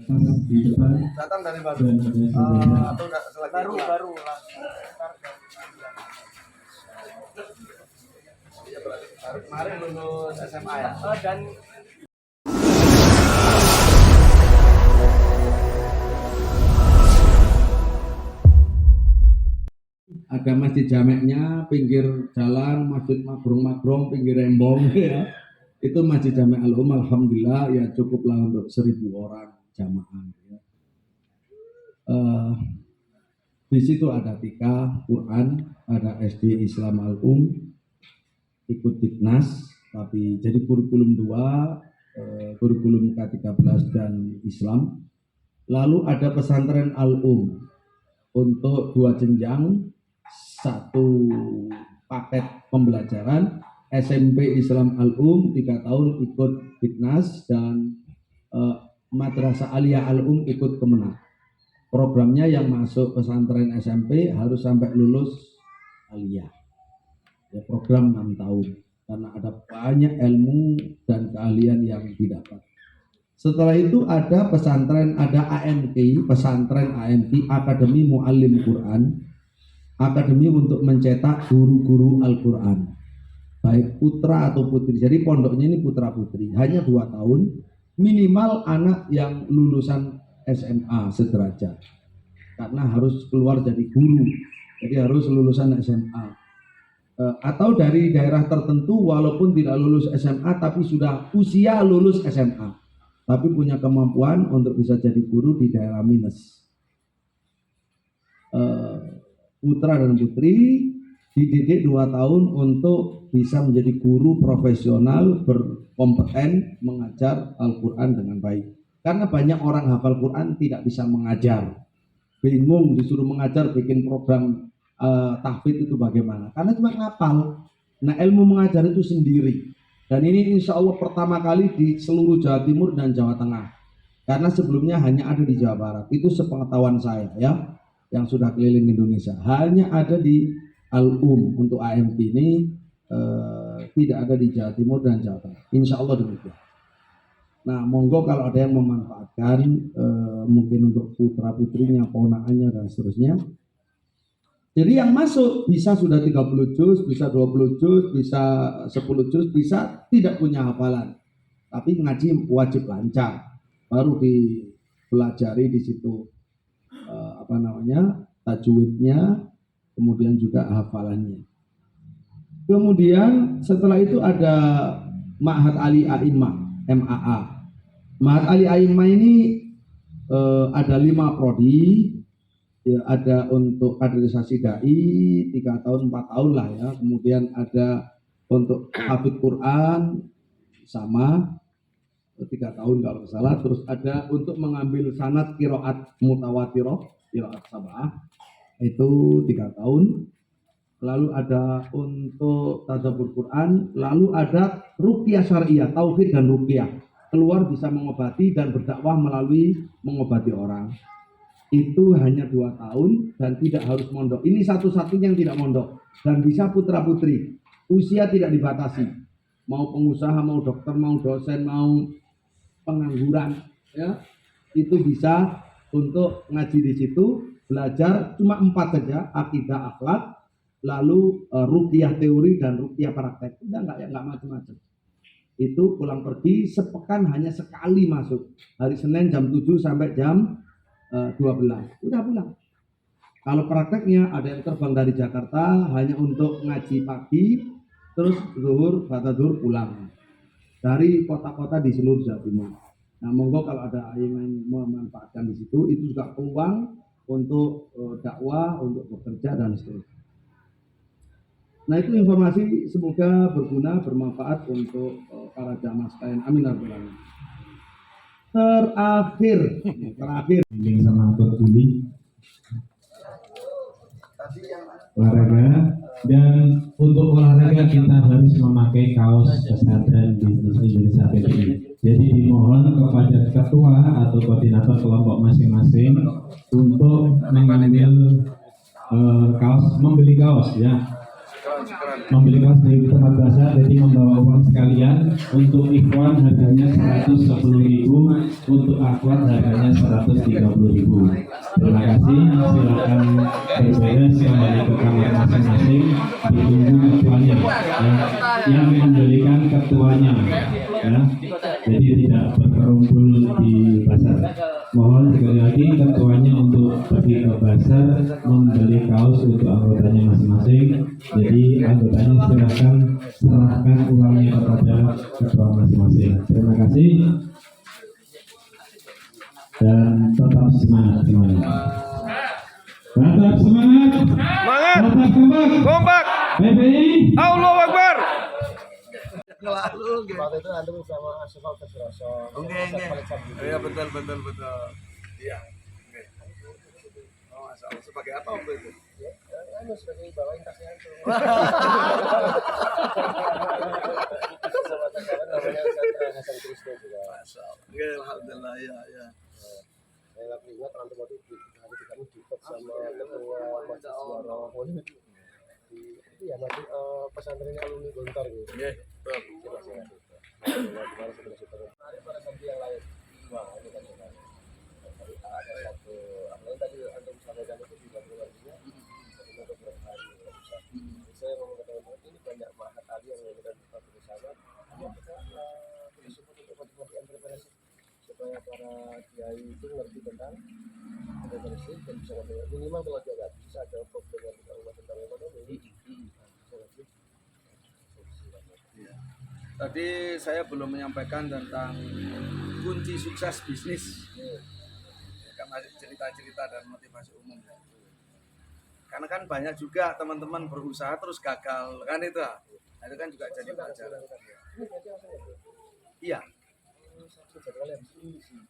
Mas di depan Datang dari dan Bandung. ada Atau selagi baru lah. Iya, berarti kemarin lulus SMA ya. Dan ada masjid jamaknya pinggir jalan, masjid magrong-magrong pinggir rembong ya. Itu masjid jamek alhamdulillah ya cukuplah untuk 1.000 orang jamaah ya. Di situ ada TK, Quran, ada SD Islam ikut Dignas, tapi jadi kurikulum 2, kurikulum K13 dan Islam. Lalu ada pesantren untuk 2 jenjang, 1 paket pembelajaran, SMP Islam 3 tahun ikut Dignas dan Madrasah Aliyah ikut Kemenang. Programnya yang masuk pesantren SMP harus sampai lulus Aliyah. Ya, program 6 tahun karena ada banyak ilmu dan keahlian yang didapat. Setelah itu ada pesantren, ada AMQ, pesantren AMQ, Akademi Muallim Quran, akademi untuk mencetak guru-guru Al-Quran, baik putra atau putri. Jadi pondoknya ini putra putri, hanya 2 tahun, minimal anak yang lulusan SMA sederajat, karena harus keluar jadi guru, jadi harus lulusan SMA. Atau dari daerah tertentu walaupun tidak lulus SMA tapi sudah usia lulus SMA, tapi punya kemampuan untuk bisa jadi guru di daerah minus. Putra dan putri dididik 2 tahun untuk bisa menjadi guru profesional berkompeten mengajar Al-Quran dengan baik. Karena banyak orang hafal Quran tidak bisa mengajar, bingung disuruh mengajar bikin program tahfidz itu bagaimana? Karena cuma ngapal. Nah, ilmu mengajar itu sendiri. Dan ini insya Allah pertama kali di seluruh Jawa Timur dan Jawa Tengah. Karena sebelumnya hanya ada di Jawa Barat. Itu sepengetahuan saya ya, yang sudah keliling Indonesia. Hanya ada di untuk AMP ini, tidak ada di Jawa Timur dan Jawa Tengah. Insya Allah demikian. Nah, monggo kalau ada yang memanfaatkan, mungkin untuk putra putrinya, ponakannya dan seterusnya. Jadi yang masuk bisa sudah 30 juz, bisa 20 juz, bisa 10 juz, bisa tidak punya hafalan. Tapi ngaji wajib lancar. Baru dipelajari di situ tajwidnya, kemudian juga hafalannya. Kemudian setelah itu ada Ma'had Ali A'immah, MAA. Ma'had Ali A'immah ini ada 5 prodi. Ya, ada untuk kaderisasi dai 3 tahun 4 tahun lah ya. Kemudian ada untuk hafidz Quran sama 3 tahun kalau salah. Terus ada untuk mengambil sanad qiraat mutawatirah, qiraat sab'ah itu 3 tahun. Lalu ada untuk tadabbur Quran, lalu ada ruqyah syariah, tauhid dan ruqyah. Keluar bisa mengobati dan berdakwah melalui mengobati orang. Itu hanya 2 tahun dan tidak harus mondok. Ini satu-satunya yang tidak mondok dan bisa putra putri. Usia tidak dibatasi. Mau pengusaha, mau dokter, mau dosen, mau pengangguran, ya itu bisa untuk ngaji di situ. Belajar cuma 4 saja, akidah, akhlak, lalu ruqyah teori dan ruqyah praktek. Udah nggak macam-macam. Itu pulang pergi sepekan hanya sekali masuk. Hari Senin jam 7 sampai jam 12, udah pulang. Kalau prakteknya ada yang terbang dari Jakarta hanya untuk ngaji pagi, terus zuhur, ba'da zuhur pulang dari kota-kota di seluruh Jawa Timur. Nah, monggo kalau ada yang memanfaatkan di situ, itu juga peluang untuk dakwah, untuk bekerja dan seterusnya. Nah, itu informasi semoga berguna, bermanfaat untuk para jamaah sekalian. Amin ya rabbal alamin. Terakhir ini sama Coach Budi olahraga, dan untuk olahraga kita harus memakai kaos pesantren Bisnis Indonesia PDI. Jadi dimohon kepada ketua atau koordinator kelompok masing-masing untuk mengambil membeli kaos ya. Membeli kaos dari tempat bahasa, jadi membawa uang sekalian untuk ikhwan harganya 110.000 untuk aqua harganya 130.000. Terima kasih, silakan berberes kembali ke kamar masing-masing, ditunggu ketuanya yang membelikan ketuanya ya. Jadi tidak berkerumpul di pasar. Mohon sekali lagi ketuanya untuk pergi ke pasar membeli kaos untuk anggotanya masing-masing. Jadi anggotanya silakan serahkan uangnya kepada ketua masing-masing. Terima kasih dan tetap semangat semuanya. Tetap semangat. Semangat. Tetap kompak. Kompak. PPI. Allahu Akbar. Lalu Waktu itu antum sama Asfal Kesroso. Oke. Iya betul. Iya. Oke. Oh, asal sebagai apa waktu itu? Ya, anu sebagai bawain tasnya antum. Sama kawan namanya Hasan Kristo juga. Masya Allah. Oke, alhamdulillah ya. Saya nggak ingat antum waktu itu hari kami di sama ketua Masjid Suara Politik itu ya nanti pesantrennya alumni Gontar gitu. Iya, betul. Coba saya lihat. Kemarin sebelah situ. Ada para santri yang lain. Wah, ini kan yang lain. Ada satu apa yang tadi antum sampaikan itu juga berartinya untuk beberapa hari bisa. Saya mau mengatakan ini banyak mahat ali yang kita pakai bersama. Ya kita support untuk motivasi entrepreneurship supaya para kiai itu ngerti tentang entrepreneurship dan bisa ngerti minimal kalau dia nggak bisa ada problem yang kita ubah tentang ekonomi. Bisa ngerti. Iya. Tadi saya belum menyampaikan tentang kunci sukses bisnis. Kan masih cerita-cerita dan motivasi umum ya. Karena kan banyak juga teman-teman berusaha terus gagal kan itu. Nah, itu kan juga jadi pelajaran. Ini berarti apa ya? Iya. Jadwalnya habis ini sih.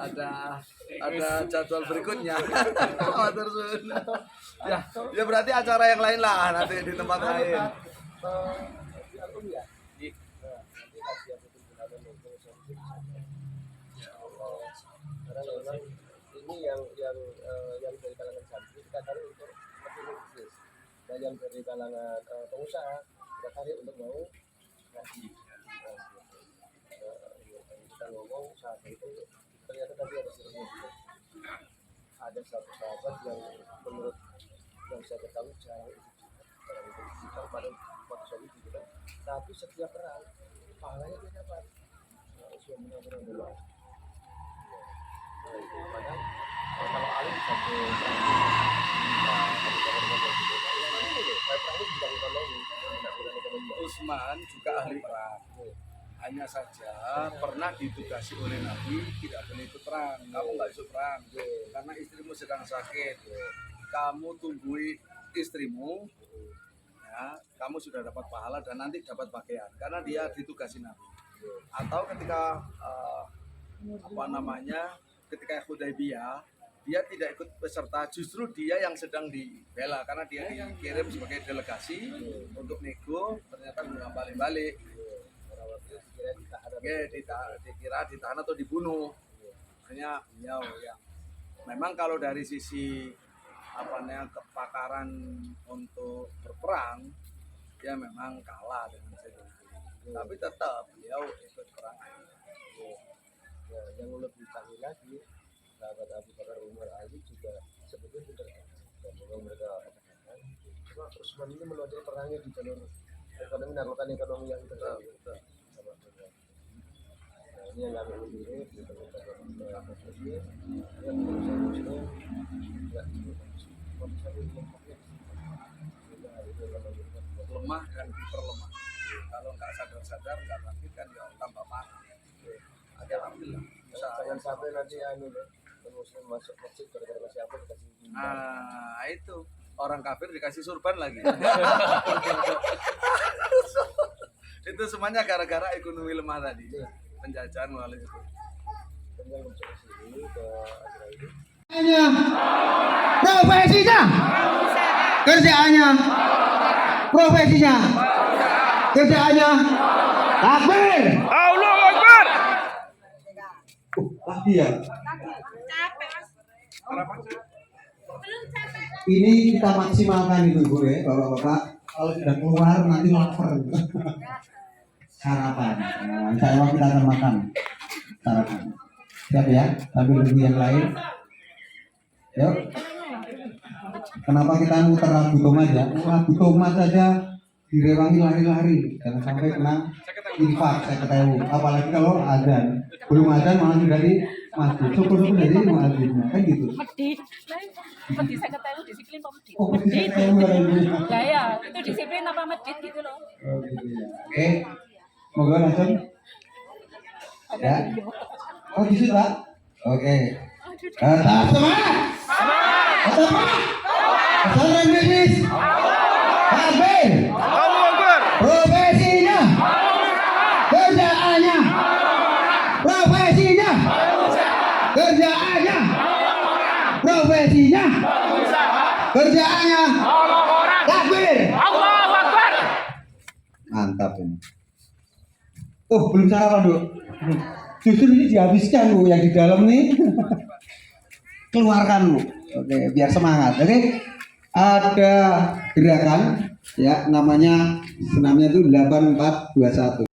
Ada jadwal berikutnya. Ya berarti acara yang lain lah nanti di tempat lain. Di album ya? Nanti kasih aku tunjukan untuk karena memang ini yang dari kalangan santri kita tarik untuk kepentingan bisnis dan yang dari kalangan pengusaha kita tarik untuk mau ngaji. Kita ngomong saat itu ternyata tadi ada serunya juga. Ada satu sahabat yang menurut yang saya ketahui jarang itu jika pada waktu suami juga, tapi setiap perang pahalanya dia dapat. Sudah benar-benar dulu. Padahal kalau alim satu Utsman juga ahli perang. Hanya saja pernah ditugasi oleh Nabi tidak boleh ikut perang. Kamu nggak ikut perang karena istrimu sedang sakit. Kamu tunggui istrimu, ya, kamu sudah dapat pahala dan nanti dapat pakaian karena dia ditugasi Nabi. Atau ketika ketika Hudaybiyah dia tidak ikut peserta, justru dia yang sedang dibela karena dia dikirim sebagai delegasi untuk nego, ternyata nggak balik-balik. Dikira ditahan atau dibunuh. Makanya beliau yang memang kalau dari sisi kepakaran untuk berperang dia memang kalah dengan Sayyidina Ali. Tapi tetap beliau ikut perang. Ya, yang lebih canggih lagi sahabat Abu Bakar Umar Ali juga sebetulnya pintar dan memang mereka katakan cuma Utsman ini menodai perangnya di jalur ekonomi naruhkan ekonomi yang terjadi. Nah ini yang kami lirik di teman-teman yang berusaha Lemah dan diperlemah. Kalau nggak sadar nggak ngerti kan ya tambah parah. Alhamdulillah. Jangan sampai nanti muslim masuk masjid gara-gara siapa dikasih. Itu orang kafir dikasih surban lagi. Itu semuanya gara-gara ekonomi lemah tadi. Penjajahan melalui itu. Tinggal masuk ke sini ke acara ini. Profesinya, kerjaannya, profesinya, kerjaannya, takbir. Allahu Akbar. Lagi ya. Ini kita maksimalkan itu ibu ya, bapak-bapak. Kalau sudah keluar nanti lapar. Sarapan. Nah, insya Allah kita akan makan. Sarankan. Siap ya, sambil nunggu yang lain. Yuk. Kenapa kita muter lagu Thomas ya? Lagu Thomas saja direwangi lari-lari, jangan sampai kena infak saya ketahui. Apalagi kalau azan, belum azan malah sudah di masjid. Syukur-syukur jadi muadzin, kan gitu. Medit. Medit saya ketahui disiplin apa medit? Oh, Medit. saya tahu ada ini. Lah ya, itu disiplin apa medit gitu loh. Oh, gitu ya. Oke, moga langsung. Ya. Oh, di situ Pak. Oke. Tetap semangat. Semangat. Pesantren bisnis. Takbir. Allahu Akbar. Profesinya. Kerjaannya. Profesinya. Kerjaannya. Profesinya. Kerjaannya. Takbir. Allahu Akbar. Mantap ini. Oh, belum sarapan, Dok. Justru ini dihabiskan, Bu, yang di dalam nih. Keluarkan, Bu. Oke, biar semangat. Oke. Ada gerakan ya, namanya senamnya itu 8421.